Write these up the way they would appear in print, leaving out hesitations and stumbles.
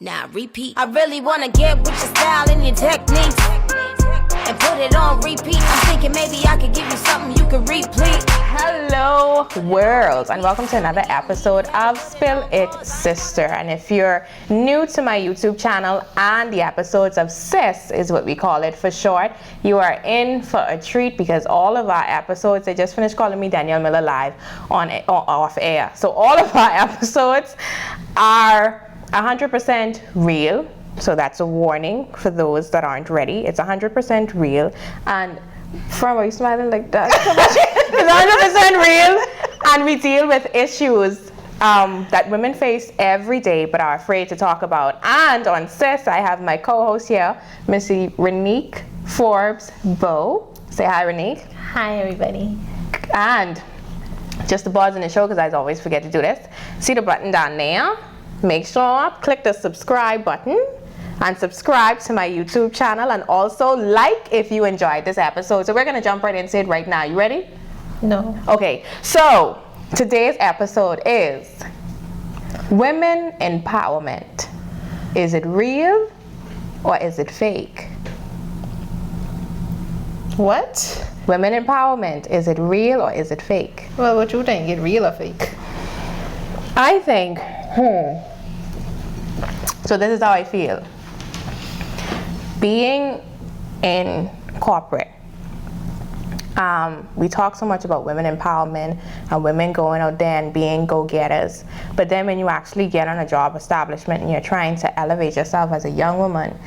Now repeat. I really wanna get with your style and your techniques and put it on repeat. I'm thinking maybe I could give you something you can repeat. Hello world, and welcome to another episode of Spill It Sister. And if you're new to my YouTube channel and the episodes of S.I.S is what we call it for short, you are in for a treat because all of our episodes, they just finished calling me Danielle Miller live on off air. So all of our episodes are 100% real. So that's a warning for those that aren't ready. It's 100% real. And From, are you smiling like that? It's 100% real. And we deal with issues that women face every day but are afraid to talk about. And on S.I.S, I have my co-host here, Missy Renique Forbes Bow. Say hi, Renique. Hi, everybody. And just to pause in the show, because I always forget to do this, see the button down there? Make sure, click the subscribe button and subscribe to my YouTube channel, and also like if you enjoyed this episode. So we're going to jump right into it right now. You ready? No. Okay, so today's episode is women empowerment. Is it real or is it fake? What? Women empowerment, is it real or is it fake? Well, what you think? It real or fake? I think, so this is how I feel. Being in corporate, we talk so much about women empowerment and women going out there and being go-getters. But then when you actually get on a job establishment and you're trying to elevate yourself as a young woman,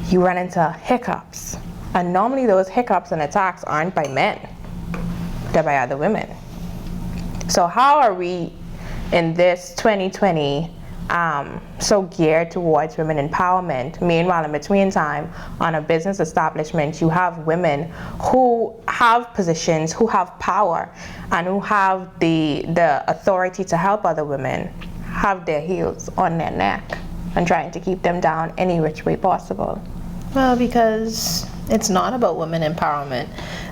you run into hiccups. And normally those hiccups and attacks aren't by men, they're by other women. So how are we in this 2020 so geared towards women empowerment? Meanwhile, in between time, on a business establishment, you have women who have positions, who have power, and who have the authority to help other women have their heels on their neck and trying to keep them down any which way possible. Well, because it's not about women empowerment.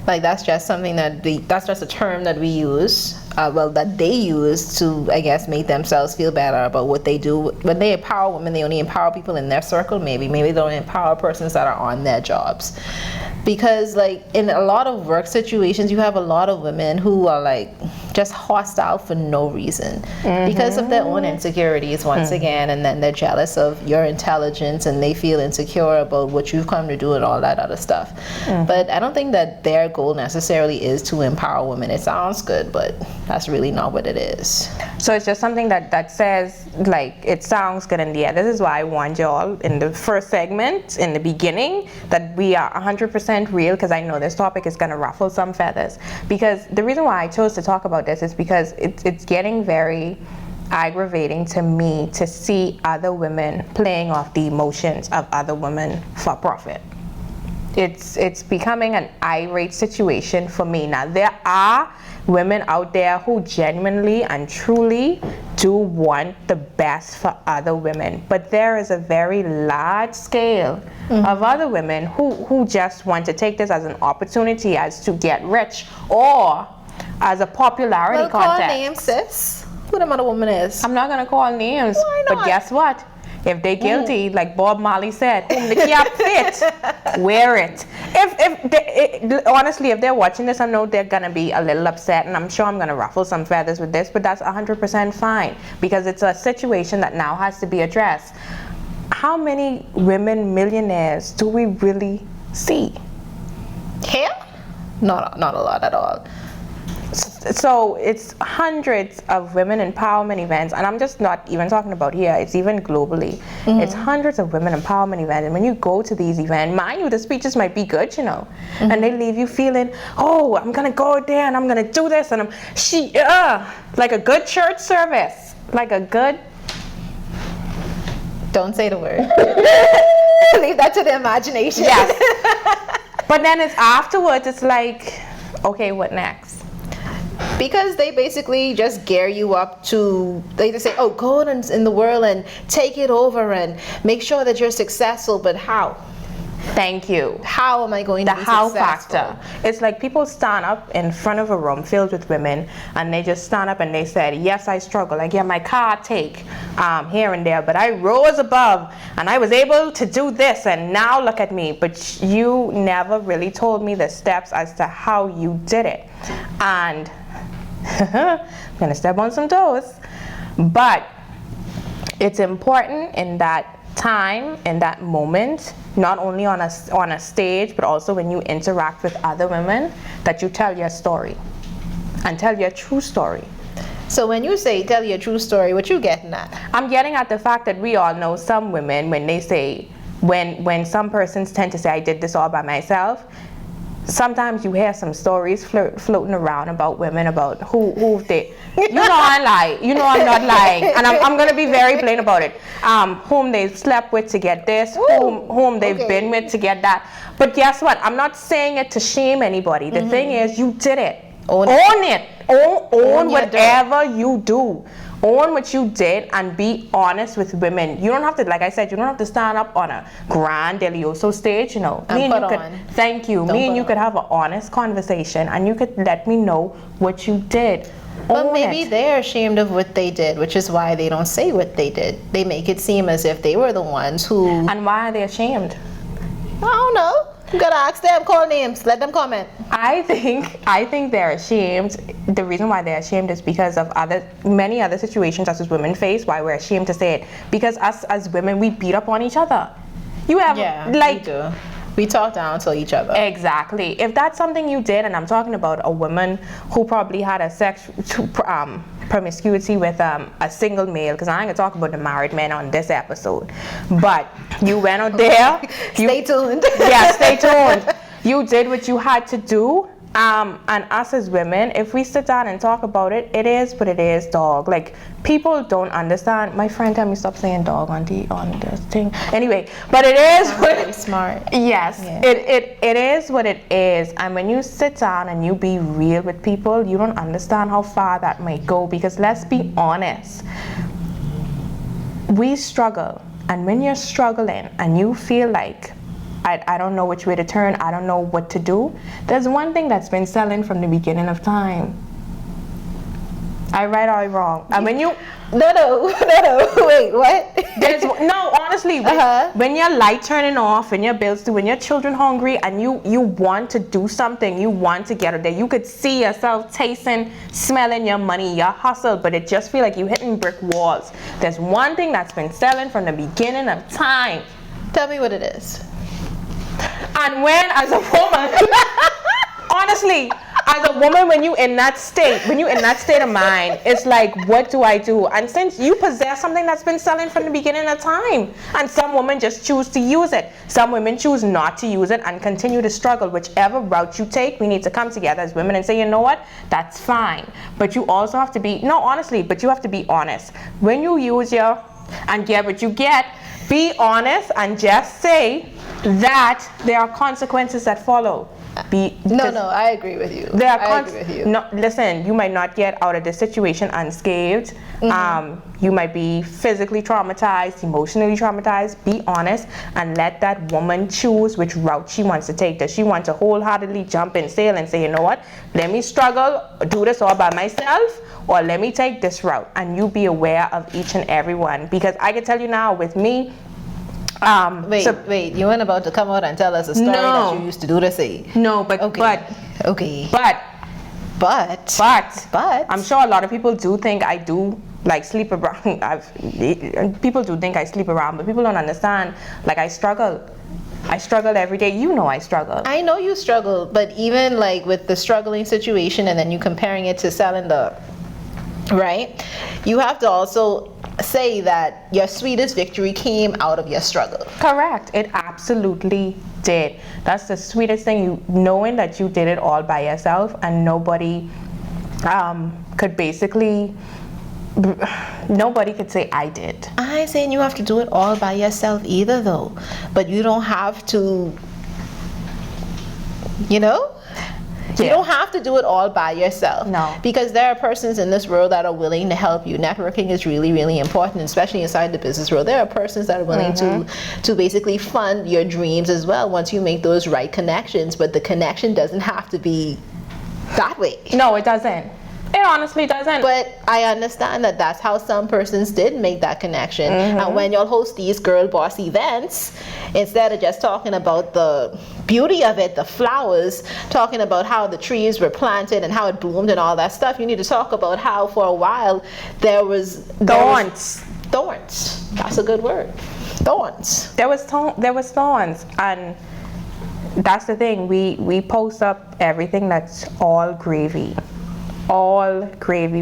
Like, that's just something that's just a term that we use, that they use to, I guess, make themselves feel better about what they do. When they empower women, they only empower people in their circle, maybe they don't empower persons that are on their jobs. Because, like, in a lot of work situations, you have a lot of women who are, like, just hostile for no reason because of their own insecurities once again, and then they're jealous of your intelligence and they feel insecure about what you've come to do and all that other stuff. But I don't think that their goal necessarily is to empower women. It sounds good, but that's really not what it is. So it's just something that says, like, it sounds good in the air. This is why I warned y'all in the first segment, in the beginning, that we are 100% real, because I know this topic is going to ruffle some feathers. Because the reason why I chose to talk about this is because it's getting very aggravating to me to see other women playing off the emotions of other women for profit. It's becoming an irate situation for me. Now, there are women out there who genuinely and truly do want the best for other women, but there is a very large scale of other women who just want to take this as an opportunity, as to get rich, or as a popularity contest. Call names, sis. Who the other woman is? I'm not gonna call names. Why not? But guess what? If they're guilty, like Bob Marley said, whom the cap fit, wear it. Honestly, if they're watching this, I know they're gonna be a little upset, and I'm sure I'm gonna ruffle some feathers with this, but that's 100% fine, because it's a situation that now has to be addressed. How many women millionaires do we really see? Here? Not a lot at all. So it's hundreds of women empowerment events, and I'm just not even talking about here, it's even globally. It's hundreds of women empowerment events, and when you go to these events, mind you, the speeches might be good, you know, and they leave you feeling, oh, I'm gonna go there and I'm gonna do this, and like a good church service, like a good... Don't say the word. Leave that to the imagination. Yes. But then it's afterwards, it's like, okay, what next? Because they basically just gear you up to, they just say, oh, go out in the world and take it over and make sure that you're successful, but how? Thank you. How am I going The to be how successful? factor. It's like people stand up in front of a room filled with women, and they just stand up and they said, yes, I struggle. Like, yeah, my car take here and there, but I rose above and I was able to do this, and now look at me. But you never really told me the steps as to how you did it. And I'm gonna step on some toes, but it's important in that time, in that moment, not only on a stage, but also when you interact with other women, that you tell your story and tell your true story. So when you say tell your true story, what you getting at? I'm getting at the fact that we all know some women, when they say, when some persons tend to say, I did this all by myself, sometimes you hear some stories floating around about women, about who they, you know I'm lying, you know I'm not lying, and I'm going to be very plain about it, whom they've slept with to get this, whom they've been with to get that. But guess what, I'm not saying it to shame anybody. The thing is, you did it. Own it. Own whatever you do. Own what you did and be honest with women. You don't have to, like I said, you don't have to stand up on a grand delioso stage, you know. And put on. Thank you. Me and you could have an honest conversation, and you could let me know what you did. But maybe they're ashamed of what they did, which is why they don't say what they did. They make it seem as if they were the ones who... And why are they ashamed? I don't know. You gotta ask them, call names, let them comment. I think they're ashamed. The reason why they're ashamed is because of many other situations us as women face, why we're ashamed to say it. Because us as women, we beat up on each other. You have, like... we do. We talk down to each other. Exactly. If that's something you did, and I'm talking about a woman who probably had a promiscuity with a single male, because I ain't gonna talk about the married men on this episode, but you went out there. Stay tuned. Yeah, stay tuned. You did what you had to do. And us as women, if we sit down and talk about it, it is what it is, dog. Like, people don't understand. My friend told me stop saying dog on this thing. Anyway, but it is very smart. Yes, yeah. It is what it is. And when you sit down and you be real with people, you don't understand how far that might go. Because let's be honest, we struggle. And when you're struggling and you feel like, I don't know which way to turn, I don't know what to do, there's one thing that's been selling from the beginning of time. I right or I wrong? And when you... No, wait, what? No, honestly, when your light turning off, when your bills due, when your children hungry, and you want to do something, you want to get out there, you could see yourself tasting, smelling your money, your hustle, but it just feel like you hitting brick walls. There's one thing that's been selling from the beginning of time. Tell me what it is. And when, as a woman, honestly, as a woman, when you in that state of mind, it's like, what do I do? And since you possess something that's been selling from the beginning of time, and some women just choose to use it, some women choose not to use it and continue to struggle. Whichever route you take, we need to come together as women and say, you know what, that's fine. But you also have to be, but you have to be honest. When you use and get what you get, be honest and just say that there are consequences that follow. No, I agree with you. I agree with you. No, listen, you might not get out of this situation unscathed. You might be physically traumatized, emotionally traumatized. Be honest and let that woman choose which route she wants to take. Does she want to wholeheartedly jump in, sail and say, you know what, let me struggle, do this all by myself, or let me take this route? And you be aware of each and every one. Because I can tell you now, with me, wait, you weren't about to come out and tell us a story that you used to do to say. No, but I'm sure a lot of people do think I do like sleep around. People do think I sleep around, but people don't understand. Like, I struggle every day. You know I struggle. I know you struggle, but even like with the struggling situation and then you comparing it to selling right? You have to also say that your sweetest victory came out of your struggle. Correct. It absolutely did. That's the sweetest thing, knowing that you did it all by yourself and nobody could basically, nobody could say I did. I ain't saying you have to do it all by yourself either though, but you don't have to, you know? You Yeah. don't have to do it all by yourself. No. Because there are persons in this world that are willing to help you. Networking is really, really important, especially inside the business world. There are persons that are willing to basically fund your dreams as well once you make those right connections. But the connection doesn't have to be that way. No, it doesn't. It honestly doesn't. But I understand that that's how some persons did make that connection. And when y'all host these girl boss events, instead of just talking about the beauty of it, the flowers, talking about how the trees were planted and how it bloomed and all that stuff, you need to talk about how for a while there was Thorns. Thorns. That's a good word. Thorns. There was thorns, and that's the thing. We post up everything that's all gravy,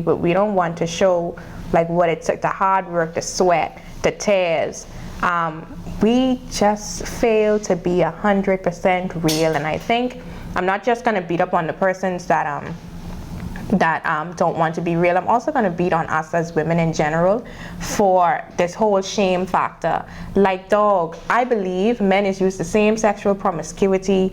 but we don't want to show like what it took, the hard work, the sweat, the tears. We just fail to be 100% real, and I think I'm not just gonna beat up on the persons that don't want to be real. I'm also going to beat on us as women in general for this whole shame factor. Like, dog, I believe men is used the same sexual promiscuity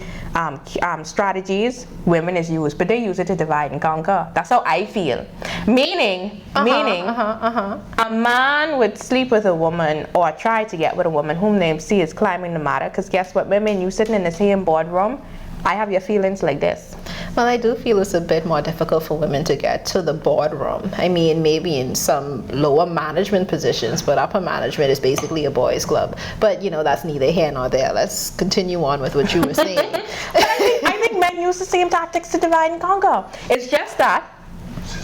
strategies women is used, but they use it to divide and conquer. That's how I feel. Meaning, a man would sleep with a woman or try to get with a woman whom they see is climbing the ladder, because guess what, women, you sitting in the same boardroom, I have your feelings like this. Well, I do feel it's a bit more difficult for women to get to the boardroom. I mean, maybe in some lower management positions, but upper management is basically a boys' club. But, you know, that's neither here nor there. Let's continue on with what you were saying. I think men use the same tactics to divide and conquer. It's just that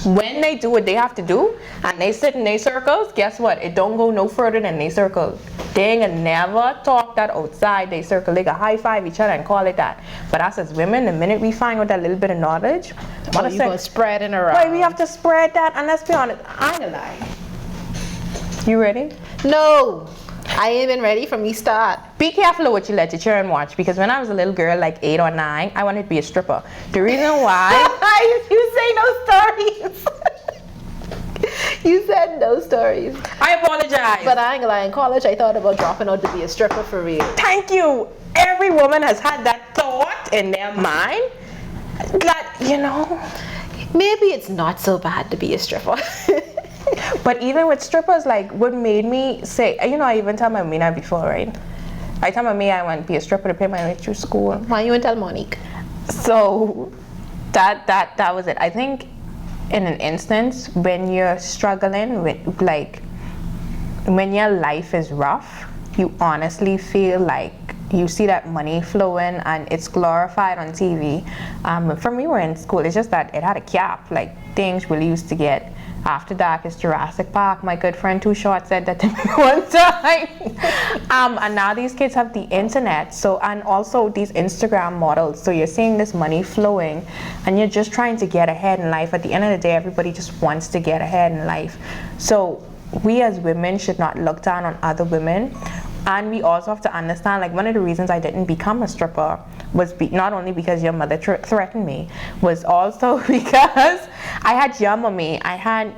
when they do what they have to do and they sit in their circles, guess what? It don't go no further than their circle. They ain't never talk that outside their circle. They can high five each other and call it that. But us as women, the minute we find out that little bit of knowledge, You're going to spread it around. boy, we have to spread that. And let's be honest, I ain't gonna lie. You ready? No, I ain't been ready from the start. Be careful of what you let your children watch, because when I was a little girl, like 8 or 9, I wanted to be a stripper. The reason why... You say no stories. You said no stories. I apologize. But I ain't gonna lie, in college I thought about dropping out to be a stripper for real. Thank you. Every woman has had that thought in their mind that, you know, Maybe it's not so bad to be a stripper. but even with strippers, like what made me say, you know, I even tell my Mina before, right? I tell my Mina I want to be a stripper to pay my way through school. Why you and tell Monique? So that was it. I think in an instance when you're struggling with, like, when your life is rough, you honestly feel like you see that money flowing and it's glorified on TV. For me, we were in school, it's just that it had a cap, like things we used to get after dark is Jurassic Park. My good friend Too Short said that to me one time. And now these kids have the internet, so, and also these Instagram models, so you're seeing this money flowing and you're just trying to get ahead in life. At the end of the day, everybody just wants to get ahead in life. So we as women should not look down on other women. And we also have to understand, like, one of the reasons I didn't become a stripper was not only because your mother threatened me, was also because I had your mommy. I had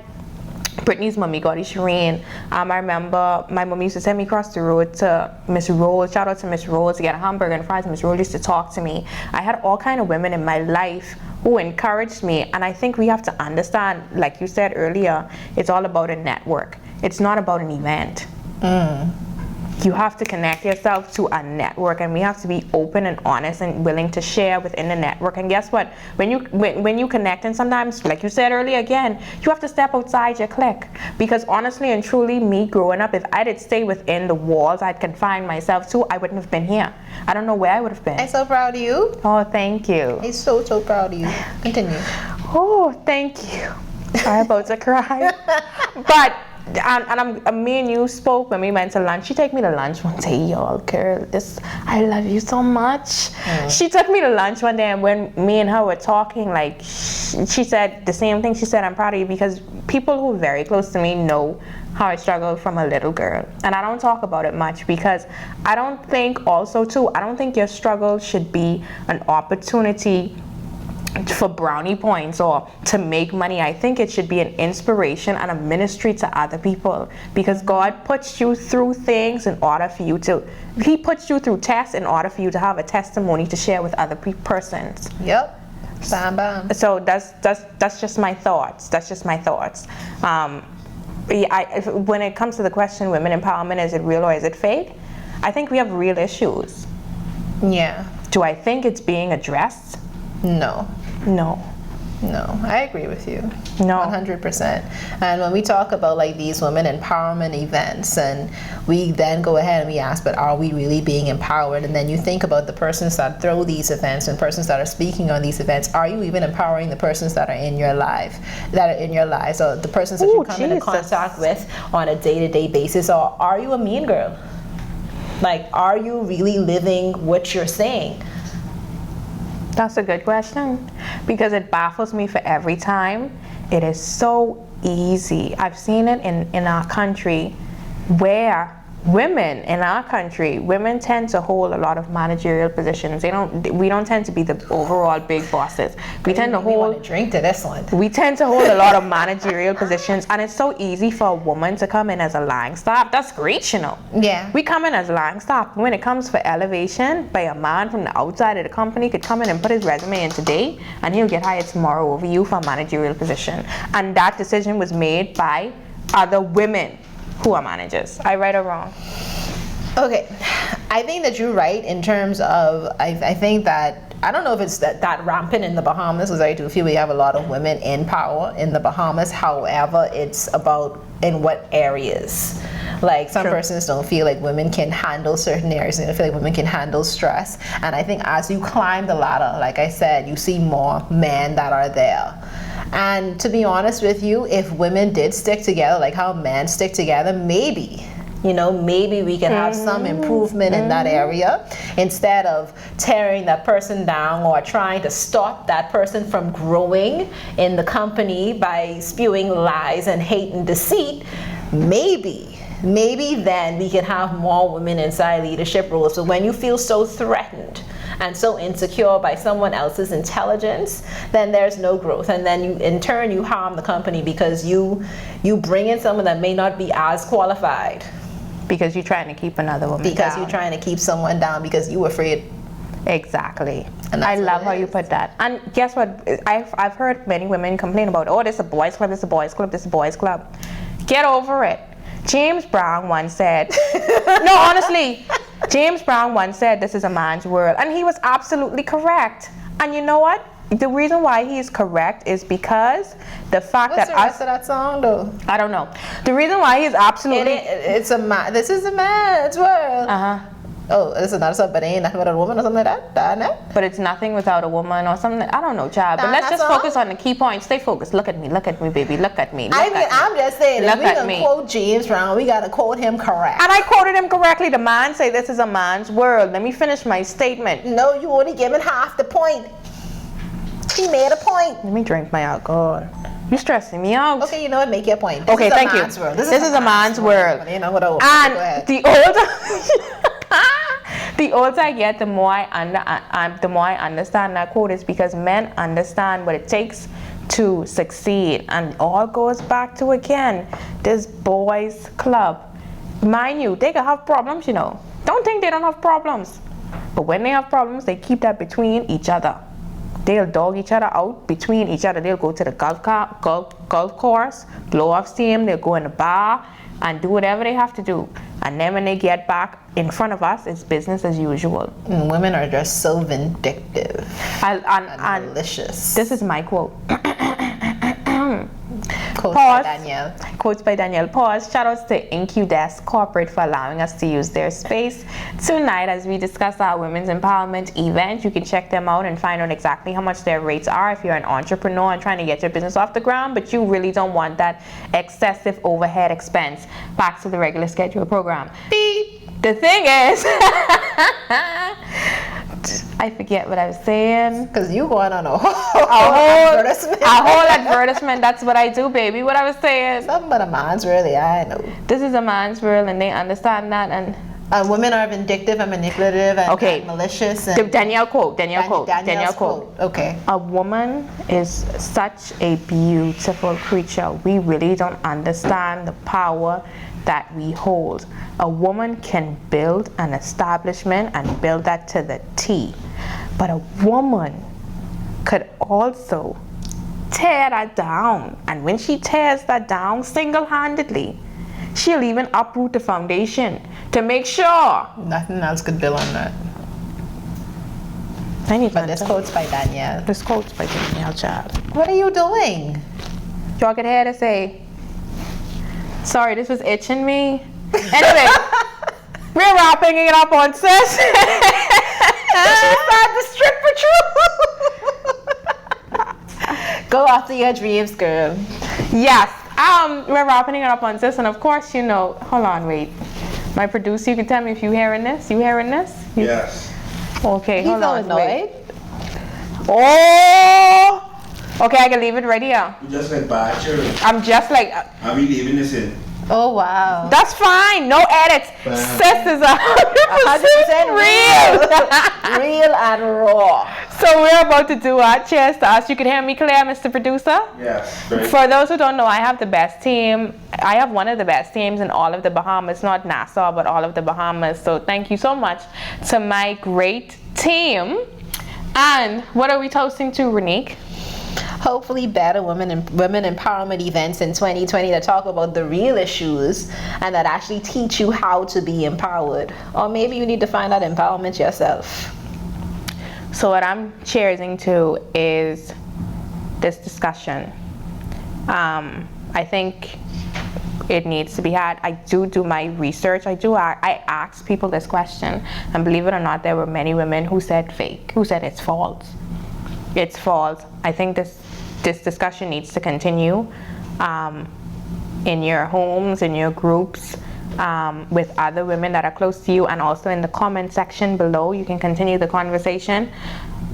Brittany's mommy, Gaudi Shireen. I remember my mom used to send me across the road to Miss Rose. Shout out to Miss Rose to get a hamburger and fries. Miss Rose used to talk to me. I had all kind of women in my life who encouraged me. And I think we have to understand, like you said earlier, it's all about a network. It's not about an event. You have to connect yourself to a network, and we have to be open and honest and willing to share within the network. And guess what? When you connect, and sometimes, like you said earlier again, you have to step outside your clique. Because honestly and truly, me growing up, if I did stay within the walls I'd confine myself to, I wouldn't have been here. I don't know where I would have been. I'm so proud of you. Oh, thank you. I'm so proud of you. Continue. Oh, thank you. I'm about to cry. But me and you spoke when we went to lunch. She took me to lunch one day, y'all, girl. I love you so much. She took me to lunch one day, and when me and her were talking, like, she said the same thing. She said, I'm proud of you, because people who are very close to me know how I struggled from a little girl. And I don't talk about it much, because I don't think your struggle should be an opportunity for brownie points or to make money. I think it should be an inspiration and a ministry to other people, because God puts you through things in order for you to, He puts you through tests in order for you to have a testimony to share with other persons. Yep. Bam, bam. So that's just my thoughts. That's just my thoughts. When it comes to the question, women empowerment, is it real or is it fake? I think we have real issues. Yeah. Do I think it's being addressed? No. No. No, I agree with you. No. 100%. And when we talk about like these women empowerment events, and we then go ahead and we ask, but are we really being empowered? And then you think about the persons that throw these events and persons that are speaking on these events. Are you even empowering the persons that are in your life, or the persons that you come into contact with on a day-to-day basis? Or are you a mean girl? Like, are you really living what you're saying? That's a good question, because it baffles me for every time. It is so easy. I've seen it in our country, where women tend to hold a lot of managerial positions. We don't tend to be the overall big bosses. We tend to hold a drink to this one. We tend to hold a lot of managerial positions, and it's so easy for a woman to come in as a line staff. That's great, you know. Yeah. We come in as line staff. When it comes for elevation, by a man from the outside of the company could come in and put his resume in today, and he'll get hired tomorrow over you for a managerial position. And that decision was made by other women who are managers. I right or wrong? Okay, I think that you're right in terms of, I think that, I don't know if it's that rampant in the Bahamas, because I do feel we have a lot of women in power in the Bahamas. However, it's about in what areas. Like, some persons don't feel like women can handle certain areas, and they feel like women can handle stress. And I think as you climb the ladder, like I said, you see more men that are there. And to be honest with you, if women did stick together like how men stick together, maybe we can have some improvement in that area, instead of tearing that person down or trying to stop that person from growing in the company by spewing lies and hate and deceit. Maybe then we can have more women inside leadership roles. So when you feel so threatened and so insecure by someone else's intelligence, then there's no growth, and then in turn you harm the company, because you bring in someone that may not be as qualified, because you're trying to keep another woman because down. you're trying to keep someone down because you're afraid. Exactly. And I love how you put that. And guess what? I've heard many women complain about, oh, this is a boys club, this is a boys club, this is a boys club. Get over it. James Brown once said, no, honestly, James Brown once said this is a man's world, and he was absolutely correct. And you know what? The reason why he is correct is because the fact What's that the rest of that song though? I don't know. The reason why he's absolutely This is a man's world. Oh, this is not something, but it ain't nothing without a woman or something like that. But it's nothing without a woman or something. I don't know, child. But let's just focus on the key points. Stay focused. Look at me, baby. Look at me. I'm just saying, if we gonna quote James Brown, we gotta quote him correct. And I quoted him correctly. The man say this is a man's world. Let me finish my statement. No, you only giving half the point. He made a point. Let me drink my alcohol. You're stressing me out. Okay, you know what? Make your point. Okay, thank you. This is a man's world. You know what? And the older I get, the more I understand that quote, is because men understand what it takes to succeed, and it all goes back to, again, this boys club. Mind you, they can have problems, you know. Don't think they don't have problems, but when they have problems, they keep that between each other. They'll dog each other out between each other. They'll go to the golf course, blow off steam. They'll go in the bar and do whatever they have to do. And then when they get back in front of us, it's business as usual. Women are just so vindictive and malicious. This is my quote. Quotes by Danielle. Quotes by Danielle. Pause. Shout outs to INCUDESK Corporate for allowing us to use their space tonight as we discuss our women's empowerment event. You can check them out and find out exactly how much their rates are if you're an entrepreneur and trying to get your business off the ground, but you really don't want that excessive overhead expense. Back to the regular schedule program. Beep. The thing is, I forget what I was saying. Because you going on a whole advertisement. A whole advertisement. That's what I do, baby. What I was saying. Something but a man's really, I know. This is a man's world, and they understand that. And women are vindictive and manipulative and malicious. And Danielle quote. Okay. A woman is such a beautiful creature. We really don't understand the power that we hold. A woman can build an establishment and build that to the T. But a woman could also tear that down. And when she tears that down single-handedly, she'll even uproot the foundation to make sure. Nothing else could build on that. But this quote's by Danielle. This quote's by Danielle, child. What are you doing? Y'all could hear to say, sorry, this was itching me. Anyway, we're wrapping it up on Sis. She's not the stripper true. Go after your dreams, girl. Yes, we're wrapping it up on Sis, and of course, you know, hold on, wait. My producer, you can tell me if you hearing this. You hearing this? Yes. Okay, hold on. Wait. Oh! Okay, I can leave it right here. You just like Badger. I'm just like, I'll be leaving this in. Oh, wow. that's fine, no edits. Wow. Sis is 100% 100% real. Real and raw. So we're about to do our cheers to us. You can hear me clear, Mr. Producer? Yes. Very For those who don't know, I have the best team. I have one of the best teams in all of the Bahamas, not Nassau, but all of the Bahamas. So thank you so much to my great team. And what are we toasting to, Renique? Hopefully better women empowerment events in 2020 that talk about the real issues and that actually teach you how to be empowered. Or maybe you need to find out empowerment yourself. So what I'm cheersing to is this discussion. I think it needs to be had. I do my research. I asked people this question, and believe it or not, there were many women who said fake, who said it's false. It's false. I think this discussion needs to continue in your homes, in your groups, with other women that are close to you, and also in the comment section below. You can continue the conversation,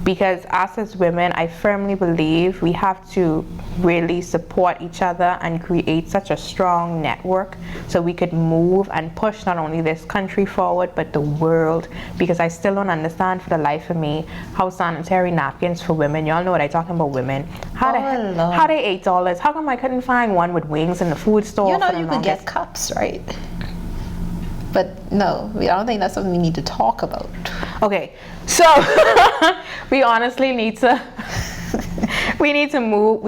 because us as women, I firmly believe we have to really support each other and create such a strong network so we could move and push not only this country forward but the world, because I still don't understand for the life of me how sanitary napkins for women, y'all know what I'm talking about, women, how they $8, how come I couldn't find one with wings in the food store? You know you could get cups, right? But no, I don't think that's something we need to talk about. Okay, so we honestly need to we need to move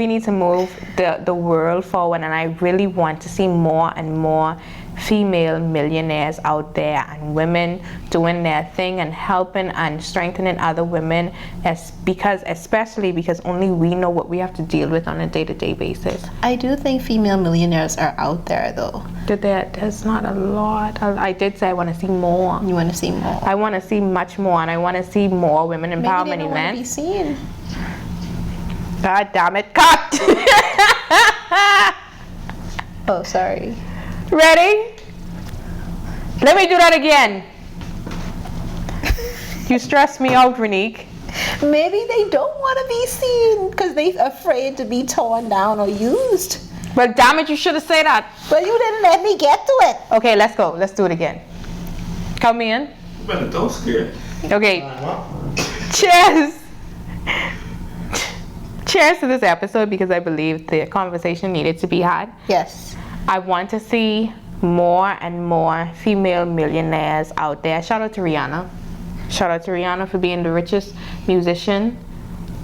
the world forward, and I really want to see more and more female millionaires out there and women doing their thing and helping and strengthening other women, especially because only we know what we have to deal with on a day-to-day basis. I do think female millionaires are out there though. There's not a lot. I did say I want to see more. You want to see more? I want to see much more, and I want to see more women empowerment Maybe they don't events. Want to be seen. God damn it, cut! Oh, sorry. Ready? Let me do that again. You stress me out, Renique. Maybe they don't want to be seen because they're afraid to be torn down or used. But damn it, you should have said that. But you didn't let me get to it. Okay, let's go. Let's do it again. Count me in. But don't scare. Okay. Cheers. Cheers to this episode, because I believe the conversation needed to be had. Yes. I want to see more and more female millionaires out there. Shout out to Rihanna. Shout out to Rihanna for being the richest musician.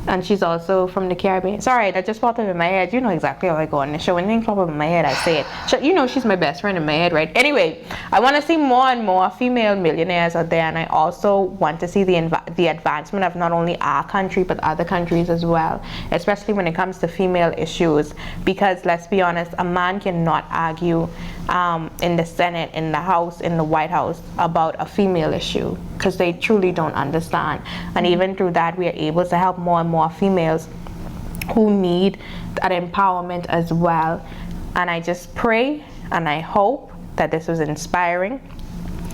And she's also from the Caribbean. Sorry, that just popped up in my head. You know exactly how I go on the show. When things pop up in my head, I say it. You know she's my best friend in my head, right? Anyway, I want to see more and more female millionaires out there. And I also want to see the advancement of not only our country, but other countries as well. Especially when it comes to female issues. Because let's be honest, a man cannot argue in the Senate, in the House, in the White House about a female issue, because they truly don't understand. And even through that, we are able to help more and more females who need that empowerment as well. And I just pray and I hope that this was inspiring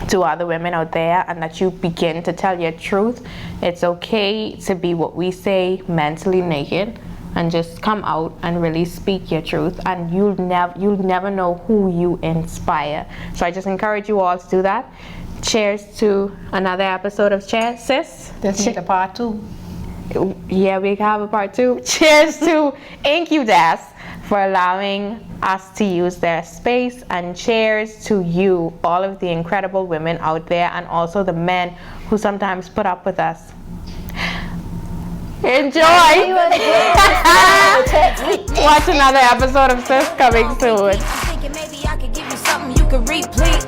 to other women out there, and that you begin to tell your truth. It's okay to be what we say, mentally naked, and just come out and really speak your truth, and you'll never know who you inspire. So I just encourage you all to do that. Cheers to another episode of Cheers, Sis. This is a part 2. Yeah, we can have a part 2. Cheers to INCUDESK for allowing us to use their space, and cheers to you, all of the incredible women out there, and also the men who sometimes put up with us. Enjoy. Watch another episode of Sis coming soon. I'm thinking maybe I could give you something you could replete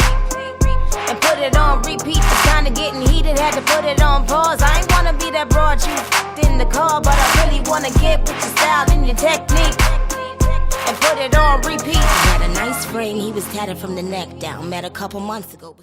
and put it on repeat. It's kinda getting heated, had to put it on pause. I ain't wanna be that broad you in the car, but I really wanna get with your style and your technique and put it on repeat. Had a nice frame, he was tatted from the neck down. Met a couple months ago.